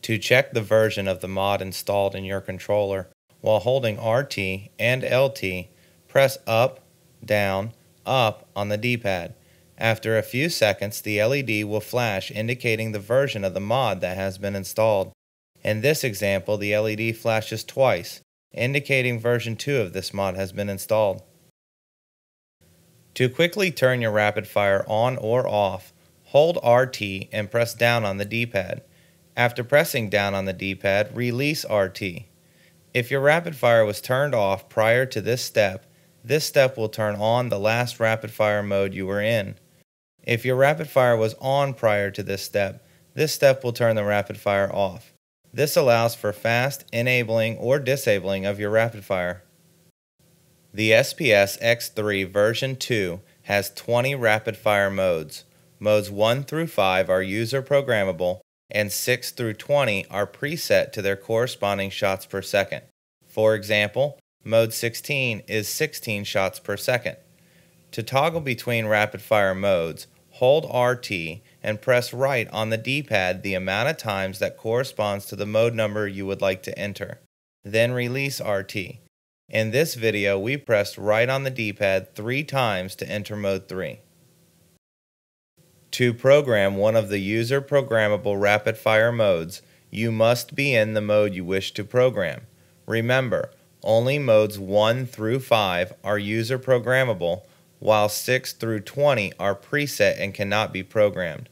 To check the version of the mod installed in your controller, while holding RT and LT, press up, down, up on the D-pad. After a few seconds, the LED will flash indicating the version of the mod that has been installed. In this example, the LED flashes twice, indicating version 2 of this mod has been installed. To quickly turn your rapid fire on or off, hold RT and press down on the D-pad. After pressing down on the D-pad, release RT. If your rapid fire was turned off prior to this step will turn on the last rapid fire mode you were in. If your rapid fire was on prior to this step will turn the rapid fire off. This allows for fast enabling or disabling of your rapid fire. The SPS X3 version 2 has 20 rapid fire modes. Modes 1 through 5 are user programmable, and 6 through 20 are preset to their corresponding shots per second. For example, mode 16 is 16 shots per second. To toggle between rapid fire modes, hold RT and press right on the D-pad the amount of times that corresponds to the mode number you would like to enter. Then release RT. In this video, we pressed right on the D-pad 3 times to enter mode 3. To program one of the user programmable rapid fire modes, you must be in the mode you wish to program. Remember, only modes 1 through 5 are user programmable, while 6 through 20 are preset and cannot be programmed.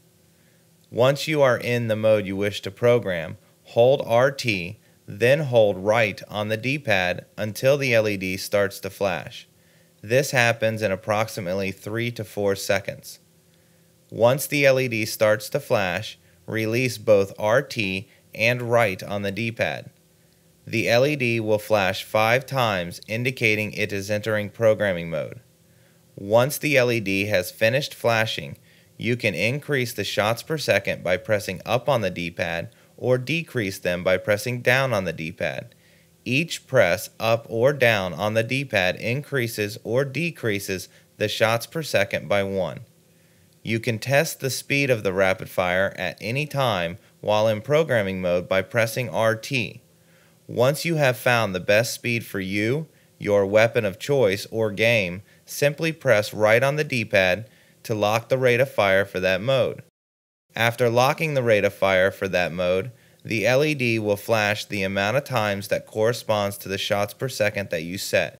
Once you are in the mode you wish to program, hold RT, then hold right on the D-pad until the LED starts to flash. This happens in approximately 3 to 4 seconds. Once the LED starts to flash, release both RT and right on the D-pad. The LED will flash 5 times, indicating it is entering programming mode. Once the LED has finished flashing, you can increase the shots per second by pressing up on the D-pad or decrease them by pressing down on the D-pad. Each press up or down on the D-pad increases or decreases the shots per second by 1. You can test the speed of the rapid fire at any time while in programming mode by pressing RT. Once you have found the best speed for you, your weapon of choice, or game, simply press right on the D-pad to lock the rate of fire for that mode. After locking the rate of fire for that mode, the LED will flash the amount of times that corresponds to the shots per second that you set.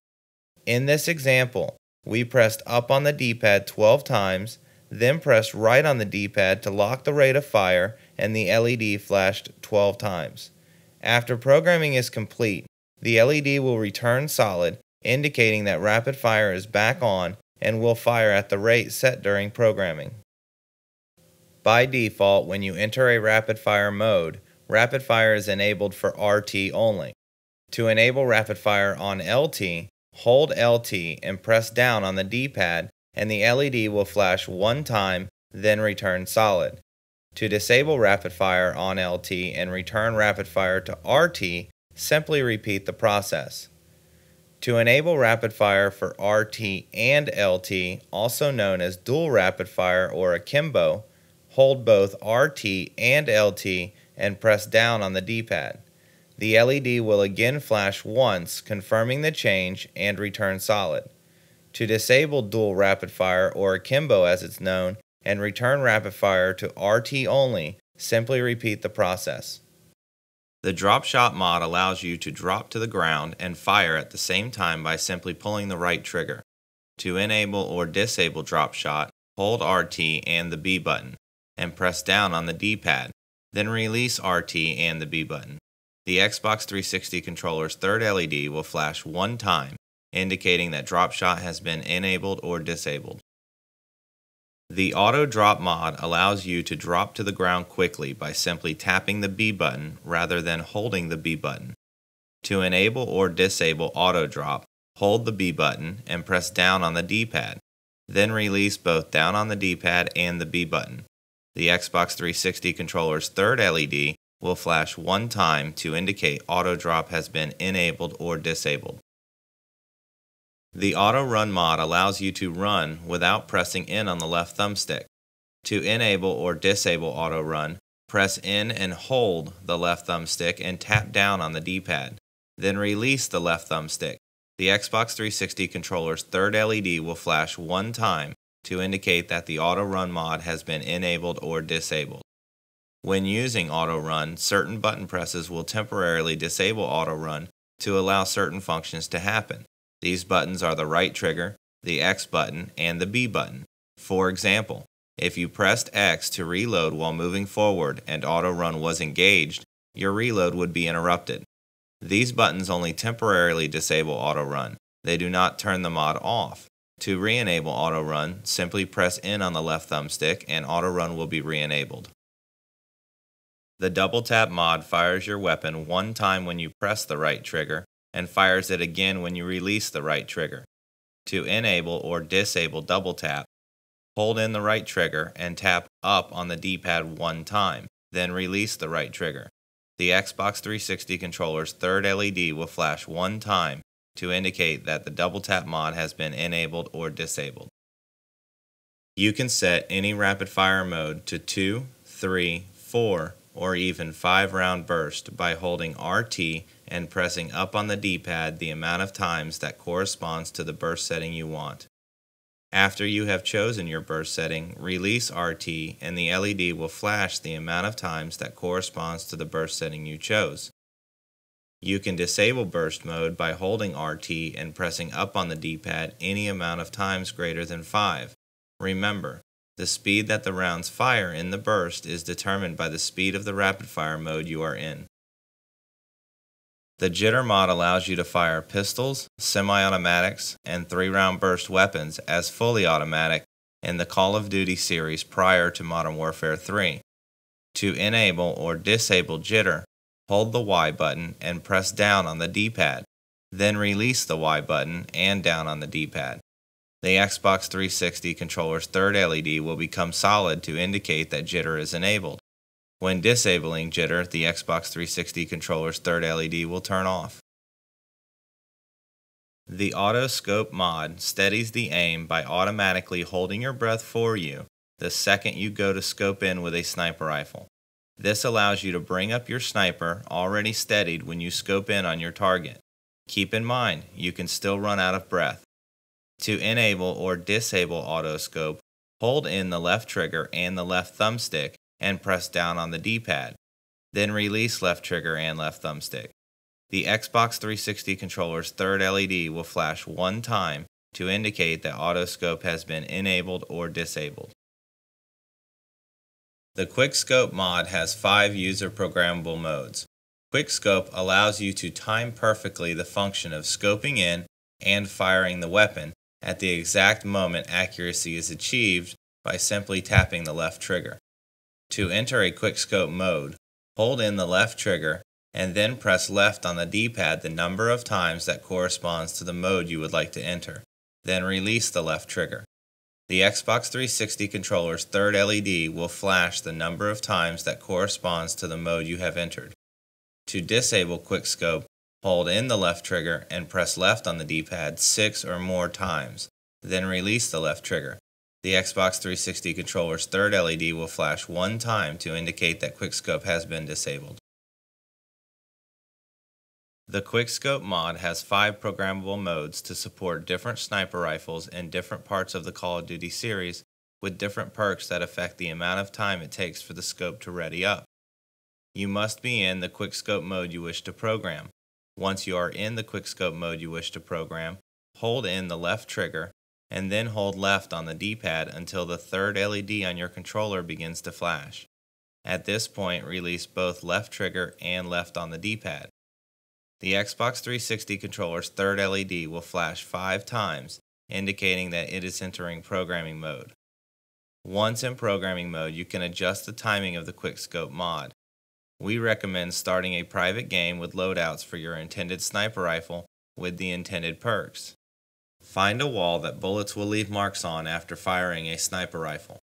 In this example, we pressed up on the D-pad 12 times, then pressed right on the D-pad to lock the rate of fire, and the LED flashed 12 times. After programming is complete, the LED will return solid, indicating that rapid fire is back on and will fire at the rate set during programming. By default, when you enter a rapid fire mode, rapid fire is enabled for RT only. To enable rapid fire on LT, hold LT and press down on the D-pad, and the LED will flash 1 time, then return solid. To disable rapid fire on LT and return rapid fire to RT, simply repeat the process. To enable rapid fire for RT and LT, also known as dual rapid fire or Akimbo, hold both RT and LT and press down on the D-pad. The LED will again flash once, confirming the change, and return solid. To disable dual rapid fire or Akimbo as it's known, and return rapid fire to RT only, simply repeat the process. The drop shot mod allows you to drop to the ground and fire at the same time by simply pulling the right trigger. To enable or disable drop shot, hold RT and the B button, and press down on the D-pad, then release RT and the B button. The Xbox 360 controller's third LED will flash 1 time, indicating that drop shot has been enabled or disabled. The auto drop mod allows you to drop to the ground quickly by simply tapping the B button rather than holding the B button. To enable or disable auto drop, hold the B button and press down on the D-pad, then release both down on the D-pad and the B button. The Xbox 360 controller's third LED will flash 1 time to indicate auto drop has been enabled or disabled. The Auto Run mod allows you to run without pressing in on the left thumbstick. To enable or disable Auto Run, Press in and hold the left thumbstick and tap down on the D-pad. Then release the left thumbstick. The Xbox 360 controller's third LED will flash one time to indicate that the Auto Run mod has been enabled or disabled. When using Auto Run, certain button presses will temporarily disable Auto Run to allow certain functions to happen. These buttons are the right trigger, the X button, and the B button. For example, if you pressed X to reload while moving forward and Auto Run was engaged, your reload would be interrupted. These buttons only temporarily disable Auto Run. They do not turn the mod off. To re-enable Auto Run, simply press in on the left thumbstick and Auto Run will be re-enabled. The double tap mod fires your weapon one time when you press the right trigger and fires it again when you release the right trigger. To enable or disable double tap, hold in the right trigger and tap up on the D-pad one time, then release the right trigger. The Xbox 360 controller's third LED will flash one time to indicate that the double tap mod has been enabled or disabled. You can set any rapid fire mode to 2, 3, 4, or even 5 round burst by holding RT and pressing up on the D-pad the amount of times that corresponds to the burst setting you want. After you have chosen your burst setting, release RT and the LED will flash the amount of times that corresponds to the burst setting you chose. You can disable burst mode by holding RT and pressing up on the D-pad any amount of times greater than 5. Remember, the speed that the rounds fire in the burst is determined by the speed of the rapid fire mode you are in. The Jitter mod allows you to fire pistols, semi-automatics, and 3-round burst weapons as fully automatic in the Call of Duty series prior to Modern Warfare 3. To enable or disable Jitter, hold the Y button and press down on the D-pad, then release the Y button and down on the D-pad. The Xbox 360 controller's third LED will become solid to indicate that Jitter is enabled. When disabling Jitter, the Xbox 360 controller's third LED will turn off. The Auto Scope mod steadies the aim by automatically holding your breath for you the second you go to scope in with a sniper rifle. This allows you to bring up your sniper already steadied when you scope in on your target. Keep in mind, you can still run out of breath. To enable or disable Auto Scope, hold in the left trigger and the left thumbstick and press down on the D-pad. Then release left trigger and left thumbstick. The Xbox 360 controller's third LED will flash one time to indicate that Auto Scope has been enabled or disabled. The Quick Scope mod has 5 user programmable modes. Quick Scope allows you to time perfectly the function of scoping in and firing the weapon at the exact moment accuracy is achieved by simply tapping the left trigger. To enter a Quick Scope mode, hold in the left trigger and then press left on the D-pad the number of times that corresponds to the mode you would like to enter. Then release the left trigger. The Xbox 360 controller's third LED will flash the number of times that corresponds to the mode you have entered. To disable Quick Scope, hold in the left trigger and press left on the D-pad 6 or more times. Then release the left trigger. The Xbox 360 controller's third LED will flash one time to indicate that Quick Scope has been disabled. The Quick Scope mod has 5 programmable modes to support different sniper rifles in different parts of the Call of Duty series with different perks that affect the amount of time it takes for the scope to ready up. You must be in the Quick Scope mode you wish to program. Once you are in the Quick Scope mode you wish to program, hold in the left trigger and then hold left on the D-pad until the third LED on your controller begins to flash. At this point, release both left trigger and left on the D-pad. The Xbox 360 controller's third LED will flash 5 times, indicating that it is entering programming mode. Once in programming mode, you can adjust the timing of the Quick Scope mod. We recommend starting a private game with loadouts for your intended sniper rifle with the intended perks. Find a wall that bullets will leave marks on after firing a sniper rifle.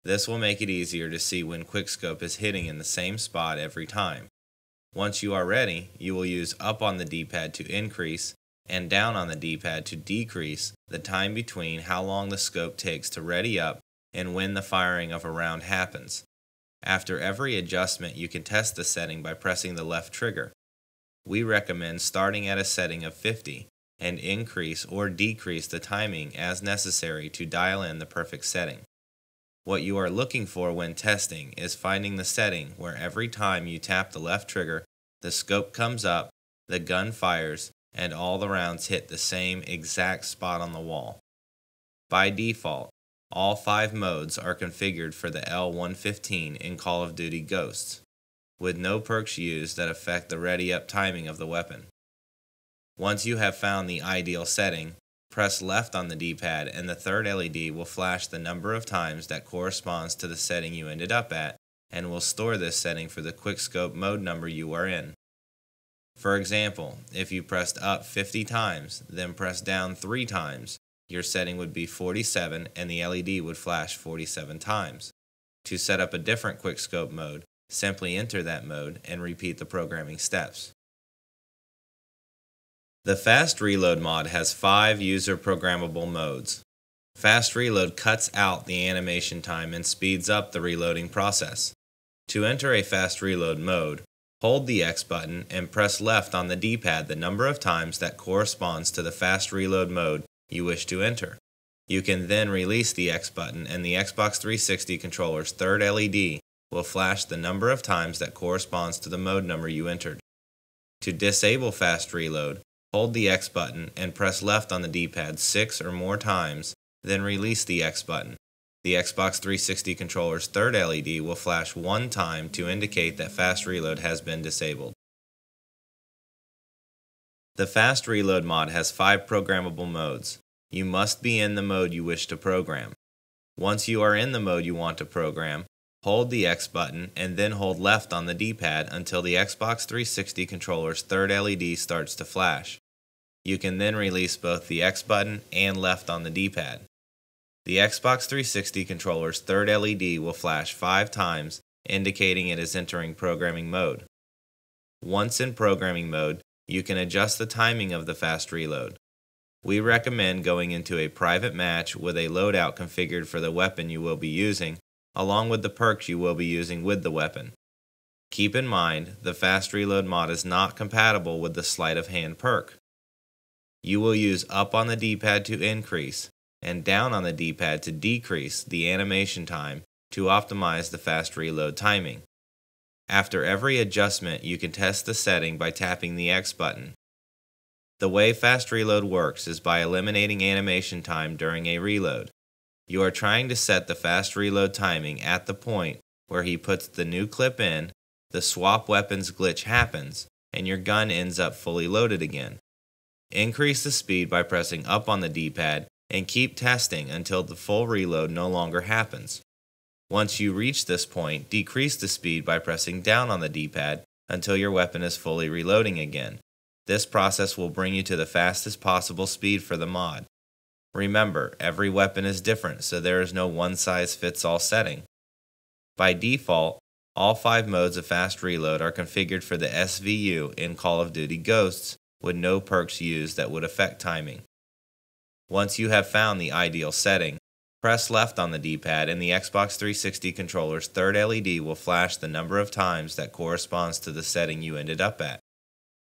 This will make it easier to see when Quick Scope is hitting in the same spot every time. Once you are ready, you will use up on the D-pad to increase and down on the D-pad to decrease the time between how long the scope takes to ready up and when the firing of a round happens. After every adjustment, you can test the setting by pressing the left trigger. We recommend starting at a setting of 50 and increase or decrease the timing as necessary to dial in the perfect setting. What you are looking for when testing is finding the setting where every time you tap the left trigger, the scope comes up, the gun fires, and all the rounds hit the same exact spot on the wall. By default, all 5 modes are configured for the L115 in Call of Duty Ghosts, with no perks used that affect the ready-up timing of the weapon. Once you have found the ideal setting, press left on the D-pad and the third LED will flash the number of times that corresponds to the setting you ended up at, and will store this setting for the quickscope mode number you are in. For example, if you pressed up 50 times, then pressed down 3 times, your setting would be 47 and the LED would flash 47 times. To set up a different quickscope mode, simply enter that mode and repeat the programming steps. The Fast Reload mod has 5 user programmable modes. Fast Reload cuts out the animation time and speeds up the reloading process. To enter a Fast Reload mode, hold the X button and press left on the D-pad the number of times that corresponds to the Fast Reload mode you wish to enter. You can then release the X button and the Xbox 360 controller's third LED will flash the number of times that corresponds to the mode number you entered. To disable Fast Reload, hold the X button and press left on the D-pad 6 or more times, then release the X button. The Xbox 360 controller's third LED will flash 1 time to indicate that Fast Reload has been disabled. The Fast Reload mod has 5 programmable modes. You must be in the mode you wish to program. Once you are in the mode you want to program, hold the X button and then hold left on the D-pad until the Xbox 360 controller's third LED starts to flash. You can then release both the X button and left on the D-pad. The Xbox 360 controller's third LED will flash 5 times, indicating it is entering programming mode. Once in programming mode, you can adjust the timing of the Fast Reload. We recommend going into a private match with a loadout configured for the weapon you will be using, along with the perks you will be using with the weapon. Keep in mind, the Fast Reload mod is not compatible with the Sleight of Hand perk. You will use up on the D-pad to increase, and down on the D-pad to decrease the animation time to optimize the Fast Reload timing. After every adjustment, you can test the setting by tapping the X button. The way Fast Reload works is by eliminating animation time during a reload. You are trying to set the Fast Reload timing at the point where he puts the new clip in, the swap weapons glitch happens, and your gun ends up fully loaded again. Increase the speed by pressing up on the D-pad and keep testing until the full reload no longer happens. Once you reach this point, decrease the speed by pressing down on the D-pad until your weapon is fully reloading again. This process will bring you to the fastest possible speed for the mod. Remember, every weapon is different, so there is no one-size-fits-all setting. By default, all 5 modes of Fast Reload are configured for the SVU in Call of Duty Ghosts, with no perks used that would affect timing. Once you have found the ideal setting, press left on the D-pad and the Xbox 360 controller's third LED will flash the number of times that corresponds to the setting you ended up at.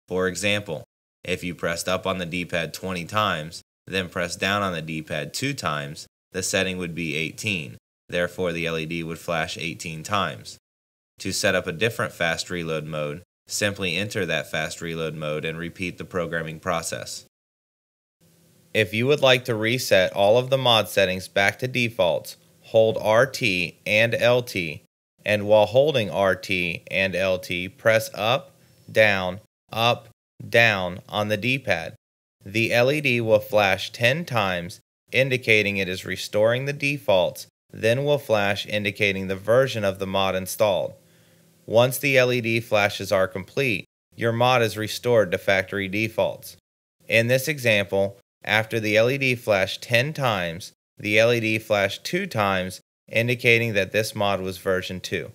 For example, if you pressed up on the D-pad 20 times, then press down on the D-pad 2 times, the setting would be 18, therefore the LED would flash 18 times. To set up a different Fast Reload mode, simply enter that Fast Reload mode and repeat the programming process. If you would like to reset all of the mod settings back to defaults, hold RT and LT, and while holding RT and LT, press up, down on the D-pad. The LED will flash 10 times, indicating it is restoring the defaults, then will flash indicating the version of the mod installed. Once the LED flashes are complete, your mod is restored to factory defaults. In this example, after the LED flashed 10 times, the LED flashed 2 times, indicating that this mod was version 2.